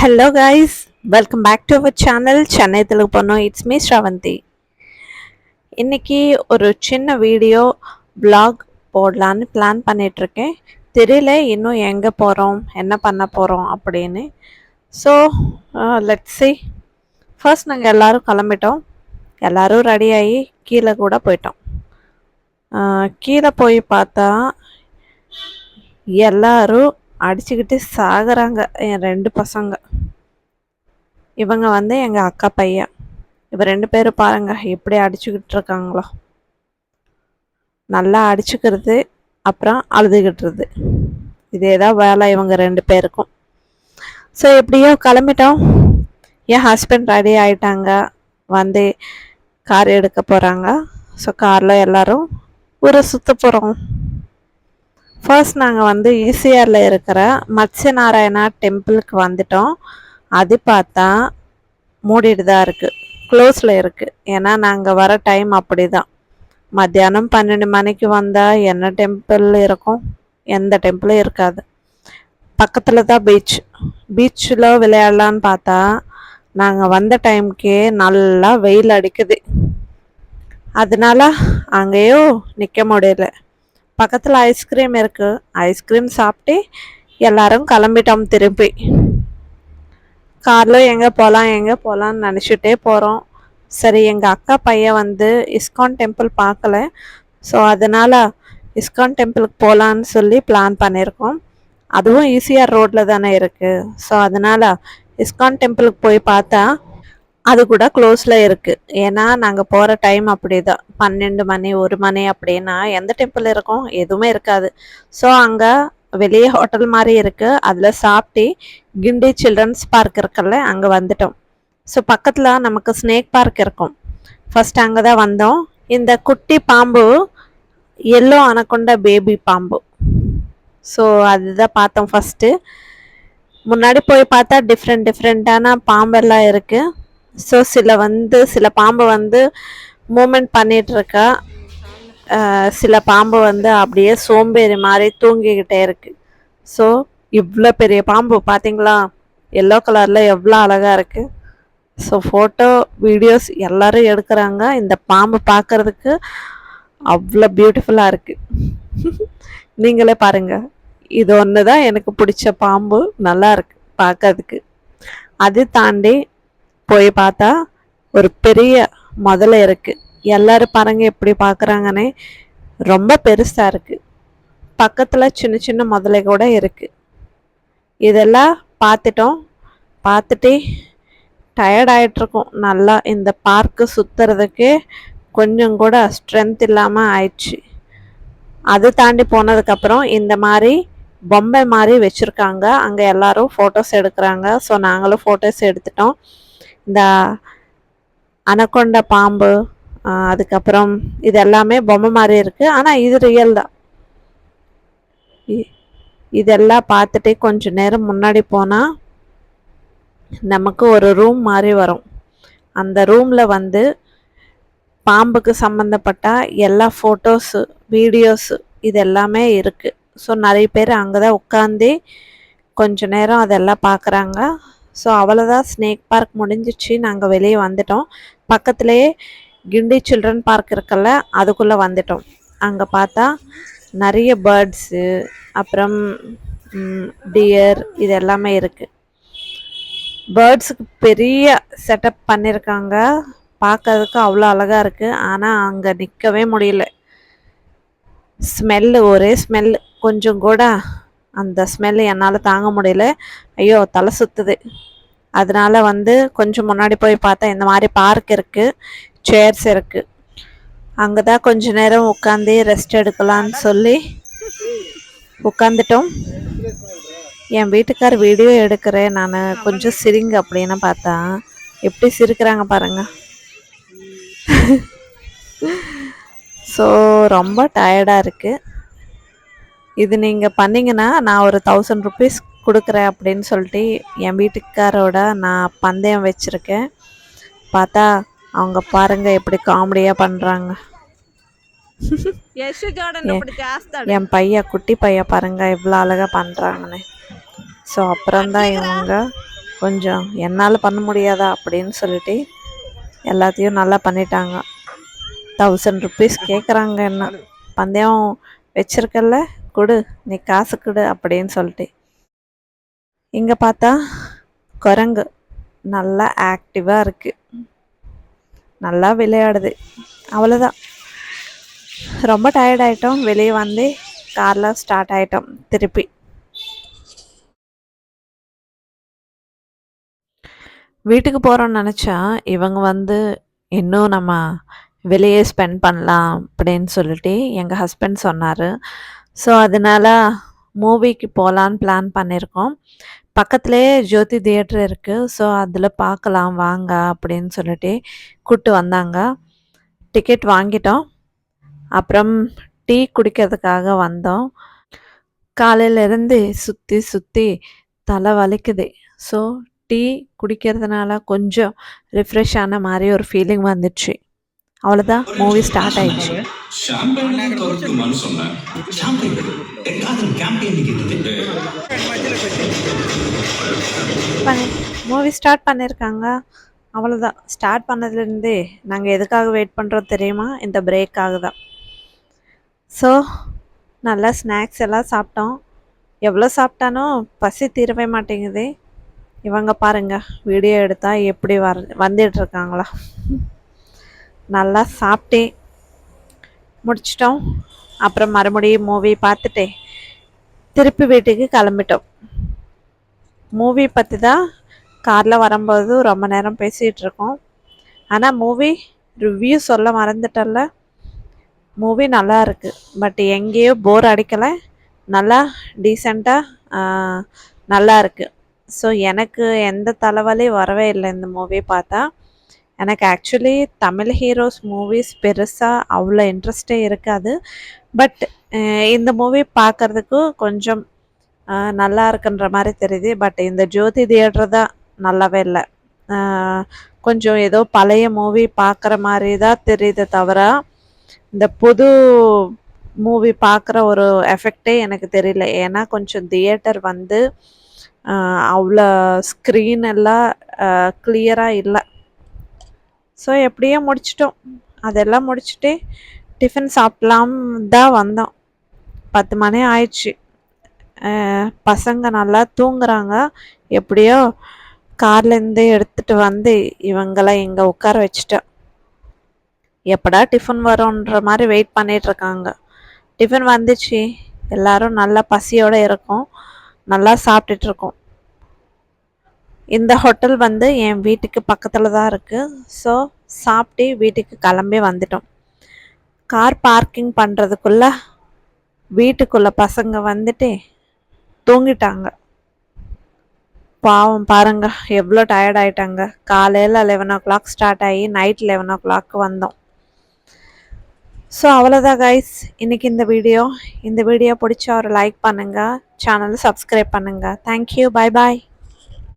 Hello guys, welcome back to our channel Chennai Telugu Ponno. It's me Shravanti. இன்னைக்கு ஒரு சின்ன video vlog போடலான்னு plan பண்ணிட்டு இருக்கேன். தெரியல இன்னும் எங்க போறோம், என்ன பண்ண போறோம் அப்படின்னு. So, let's see. First நாங்க எல்லாரும் கிளம்பிட்டோம். எல்லாரும் ரெடி ஆகி கீழே கூட போயிட்டோம். கீழே போய் பார்த்தா எல்லாரும் அடிச்சுக்கிட்டு சாகுறாங்க. என் 2 பசங்க. இவங்க வந்து எங்கள் அக்கா பையன். இவ 2 பேரும் பாருங்க எப்படி அடிச்சுக்கிட்டு இருக்காங்களோ. நல்லா அடிச்சுக்கிறது, அப்புறம் அழுதுகிட்டுறது. இதே தான் வேலை இவங்க 2 பேருக்கும். ஸோ எப்படியோ கிளம்பிட்டோம். என் ஹஸ்பண்ட் ரெடி ஆகிட்டாங்க, வந்து கார் எடுக்க போகிறாங்க. ஸோ காரில் எல்லோரும் ஊரை சுற்ற போகிறோம். ஃபர்ஸ்ட் நாங்கள் வந்து ஈசிஆரில் இருக்கிற மத்ஸ்ய நாராயணா டெம்பிளுக்கு வந்துட்டோம். அது பார்த்தா மூடிட்டு தான் இருக்குது, க்ளோஸில் இருக்குது. ஏன்னா நாங்கள் வர டைம் அப்படி தான். மத்தியானம் 12 மணிக்கு வந்தால் என்ன டெம்பிள் இருக்கும்? எந்த டெம்பிளும் இருக்காது. பக்கத்தில் தான் பீச்சில் விளையாடலான்னு பார்த்தா நாங்கள் வந்த டைமுக்கே நல்லா வெயில் அடிக்குது. அதனால அங்கேயும் நிற்க முடியல. பக்கத்தில் ஐஸ்கிரீம் இருக்குது, ஐஸ்கிரீம் சாப்பிட்டு எல்லாரும் கிளம்பிட்டோம். திருப்பி காரில் எங்கே போகலான்னு நினச்சிட்டே போகிறோம். சரி, எங்கள் அக்கா பையன் வந்து இஸ்கான் டெம்பிள் பார்க்கல. ஸோ அதனால் இஸ்கான் டெம்பிளுக்கு போகலான்னு சொல்லி பிளான் பண்ணியிருக்கோம். அதுவும் ஈசிஆர் ரோட்டில் தானே இருக்குது. ஸோ அதனால் இஸ்கான் டெம்பிளுக்கு போய் பார்த்தா அது கூட க்ளோஸில் இருக்குது. ஏன்னா நாங்கள் போகிற டைம் அப்படி தான், 12 மணி 1 மணி அப்படின்னா எந்த டெம்பிள் இருக்கும்? எதுவுமே இருக்காது. ஸோ அங்கே வெளியே ஹோட்டல் மாதிரி இருக்குது, அதில் சாப்பிட்டு கிண்டி சில்ட்ரன்ஸ் பார்க் இருக்குல்ல, அங்கே வந்துட்டோம். ஸோ பக்கத்தில் நமக்கு ஸ்னேக் பார்க் இருக்கும். ஃபஸ்ட் அங்கே தான் வந்தோம். இந்த குட்டி பாம்பு எல்லோ அனகொண்டா பேபி பாம்பு. ஸோ அதுதான் பார்த்தோம் ஃபஸ்ட்டு. முன்னாடி போய் பார்த்தா டிஃப்ரெண்ட்டான பாம்பெல்லாம் இருக்குது. ஸோ சில பாம்பு வந்து மூமெண்ட் பண்ணிகிட்ருக்கா, சில பாம்பு வந்து அப்படியே சோம்பேறி மாதிரி தூங்கிக்கிட்டே இருக்குது. ஸோ இவ்வளோ பெரிய பாம்பு பார்த்தீங்களா, எல்லோ கலரில் எவ்வளோ அழகாக இருக்குது. ஸோ ஃபோட்டோ வீடியோஸ் எல்லோரும் எடுக்கிறாங்க. இந்த பாம்பு பார்க்குறதுக்கு அவ்வளோ பியூட்டிஃபுல்லாக இருக்குது. நீங்களே பாருங்கள். இது ஒன்று தான் எனக்கு பிடிச்ச பாம்பு, நல்லா இருக்கு பார்க்கறதுக்கு. அது தாண்டி போய் பார்த்தா ஒரு பெரிய முதலை இருக்குது. எல்லோரும் பாருங்க எப்படி பார்க்குறாங்கன்னே, ரொம்ப பெருசாக இருக்குது. பக்கத்தில் சின்ன சின்ன முதலை கூட இருக்குது. இதெல்லாம் பார்த்துட்டு டயர்ட் ஆகிட்ருக்கோம். நல்லா இந்த பார்க்கு சுற்றுறதுக்கு கொஞ்சம் கூட ஸ்ட்ரென்த் இல்லாமல் ஆயிடுச்சு. அது தாண்டி போனதுக்கப்புறம் இந்த மாதிரி பொம்மை மாதிரி வச்சுருக்காங்க. அங்கே எல்லோரும் ஃபோட்டோஸ் எடுக்கிறாங்க. ஸோ நாங்களும் ஃபோட்டோஸ் எடுத்துட்டோம். இந்த அனகொண்டா பாம்பு, அதுக்கப்புறம் இது எல்லாமே பொம்மை மாதிரி இருக்குது, ஆனால் இது ரியல் தான். இதெல்லாம் பார்த்துட்டு கொஞ்சம் நேரம் முன்னாடி போனால் நமக்கு ஒரு ரூம் மாதிரி வரும். அந்த ரூமில் வந்து பாம்புக்கு சம்மந்தப்பட்ட எல்லா ஃபோட்டோஸு வீடியோஸு இது எல்லாமே இருக்குது. ஸோ நிறைய பேர் அங்கே தான் உட்காந்து கொஞ்ச நேரம் அதெல்லாம் பார்க்குறாங்க. ஸோ அவ்வளோதான், ஸ்னேக் பார்க் முடிஞ்சிச்சு. நாங்கள் வெளியே வந்துட்டோம். பக்கத்துலேயே கிண்டி சில்ட்ரன் பார்க் இருக்குல்ல, அதுக்குள்ளே வந்துட்டோம். அங்கே பார்த்தா நிறைய பேர்ட்ஸு, அப்புறம் டியர் இது எல்லாமே இருக்குது. பேர்ட்ஸுக்கு பெரிய செட்டப் பண்ணியிருக்காங்க. பார்க்கறதுக்கு அவ்வளோ அழகாக இருக்குது. ஆனால் அங்கே நிற்கவே முடியல. ஸ்மெல்லு, ஒரே ஸ்மெல்லு. கொஞ்சம் கூட அந்த ஸ்மெல்லு என்னால் தாங்க முடியல. ஐயோ தலை சுற்றுது. அதனால வந்து கொஞ்சம் முன்னாடி போய் பார்த்தா இந்த மாதிரி பார்க் இருக்குது, சேர்ஸ் இருக்குது. அங்கே தான் கொஞ்ச நேரம் உட்காந்து ரெஸ்ட் எடுக்கலான்னு சொல்லி உட்காந்துட்டோம். என் வீட்டுக்கார் வீடியோ எடுக்கிறேன் நான், கொஞ்சம் சிரிங்க அப்படின்னு பார்த்தா எப்படி சிரிக்கிறாங்க பாருங்க. ஸோ ரொம்ப டயர்டாக இருக்குது. இது நீங்கள் பண்ணிங்கன்னா நான் ஒரு 1000 rupees கொடுக்குறேன் அப்படின்னு சொல்லிட்டு என் வீட்டுக்காரோட நான் பந்தயம் வச்சுருக்கேன். பார்த்தா அவங்க பாருங்கள் எப்படி காமெடியாக பண்ணுறாங்க. என் பையன், குட்டி பையன் பாருங்கள் எவ்வளோ அழகாக பண்ணுறாங்கன்னு. ஸோ அப்புறம்தான் இவங்க கொஞ்சம் என்னால் பண்ண முடியாதா அப்படின்னு சொல்லிட்டு எல்லாத்தையும் நல்லா பண்ணிட்டாங்க. 1000 ருபீஸ் கேட்குறாங்க. என்ன பந்தயம் வச்சிருக்கல, கொடு, நீ காசு கொடு அப்படின்னு சொல்லிட்டு. இங்கே பார்த்தா குரங்கு நல்லா ஆக்டிவாக இருக்குது, நல்லா விளையாடுது. அவ்வளோதான், ரொம்ப டயர்ட் ஆகிட்டோம். வெளியே வந்து காரில் ஸ்டார்ட் ஆகிட்டோம் திருப்பி. வீட்டுக்கு போகிறோன்னு நினச்சா இவங்க வந்து இன்னும் நம்ம வெளியே ஸ்பெண்ட் பண்ணலாம் அப்படின்னு சொல்லிட்டு எங்கள் ஹஸ்பண்ட் சொன்னார். ஸோ அதனால மூவிக்கு போகலான்னு பிளான் பண்ணியிருக்கோம். பக்கத்துலேயே ஜோதி தியேட்டர் இருக்குது. ஸோ அதில் பார்க்கலாம் வாங்க அப்படின்னு சொல்லிட்டு கூப்பிட்டு வந்தாங்க. டிக்கெட் வாங்கிட்டோம். அப்புறம் டீ குடிக்கிறதுக்காக வந்தோம். காலையிலேருந்து சுற்றி சுற்றி தலை வலிக்குது. ஸோ டீ குடிக்கிறதுனால கொஞ்சம் ரிஃப்ரெஷ் ஆன மாதிரி ஒரு ஃபீலிங் வந்துச்சு. அவ்வளோதான், மூவி ஸ்டார்ட் ஆயிடுச்சு. மூவி ஸ்டார்ட் பண்ணியிருக்காங்க. அவ்வளோதான், ஸ்டார்ட் பண்ணதுலேருந்தே நாங்கள் எதுக்காக வெயிட் பண்ணுறோம் தெரியுமா? இந்த பிரேக்காக தான். ஸோ நல்லா ஸ்நாக்ஸ் எல்லாம் சாப்பிட்டோம். எவ்வளோ சாப்பிட்டாலும் பசி தீரவே மாட்டேங்குது. இவங்க பாருங்க, வீடியோ எடுத்தால் எப்படி வந்துட்டுருக்காங்களா. நல்லா சாப்பிட்டே முடிச்சிட்டோம். அப்புறம் மறுபடியும் மூவி பார்த்துட்டு திருப்பி வீட்டுக்கு கிளம்பிட்டோம். மூவி பற்றி தான் காரில் வரும்போது ரொம்ப நேரம் பேசிகிட்டு இருக்கோம். ஆனால் மூவி ரிவ்யூ சொல்ல மறந்துட்டல. மூவி நல்லா இருக்குது, பட் எங்கேயோ போர் அடிக்கலை, நல்லா டீசெண்டாக நல்லா இருக்குது. ஸோ எனக்கு எந்த தலைவலியும் வரவே இல்லை இந்த மூவி பார்த்தா. எனக்கு ஆக்சுவலி தமிழ் ஹீரோஸ் மூவிஸ் பெருசாக அவ்வளோ இன்ட்ரெஸ்டே இருக்காது. பட் இந்த மூவி பார்க்குறதுக்கு கொஞ்சம் நல்லா இருக்குன்ற மாதிரி தெரியுது. பட் இந்த ஜோதி தியேட்டர் தான் நல்லாவே இல்லை. கொஞ்சம் ஏதோ பழைய மூவி பார்க்குற மாதிரி தான் தெரியுது தவிர இந்த புது மூவி பார்க்குற ஒரு எஃபெக்டே எனக்கு தெரியல. ஏன்னா கொஞ்சம் தியேட்டர் வந்து அவ்வளோ ஸ்க்ரீன் எல்லாம் கிளியராக இல்லை. ஸோ எப்படியோ முடிச்சிட்டோம். அதெல்லாம் முடிச்சுட்டு டிஃபன் சாப்பிட்லாம் தான் வந்தோம். 10 மணி ஆயிடுச்சு. பசங்க நல்லா தூங்குறாங்க. எப்படியோ கார்லேருந்து எடுத்துகிட்டு வந்து இவங்களாம் இங்கே உட்கார வச்சுட்டேன். எப்படா டிஃபன் வரும்ன்ற மாதிரி வெயிட் பண்ணிகிட்ருக்காங்க. டிஃபன் வந்துச்சு. எல்லோரும் நல்லா பசியோடு இருக்கோம், நல்லா சாப்பிட்டுட்ருக்கோம். இந்த ஹோட்டல் வந்து என் வீட்டுக்கு பக்கத்தில் தான் இருக்குது. ஸோ சாப்பிட்டு வீட்டுக்கு கிளம்பி வந்துட்டோம். கார் பார்க்கிங் பண்ணுறதுக்குள்ளே வீட்டுக்குள்ளே பசங்க வந்துட்டு தூங்கிட்டாங்க. பாவம் பாருங்க, எவ்வளோ டயர்ட் ஆகிட்டாங்க. காலையில் 11 o'clock ஸ்டார்ட் ஆகி நைட் 11 o'clock வந்தோம். ஸோ அவ்வளோதான் கைஸ், இன்றைக்கி இந்த வீடியோ பிடிச்சா ஒரு லைக் பண்ணுங்கள், சேனலை சப்ஸ்கிரைப் பண்ணுங்கள். Thank you, bye bye.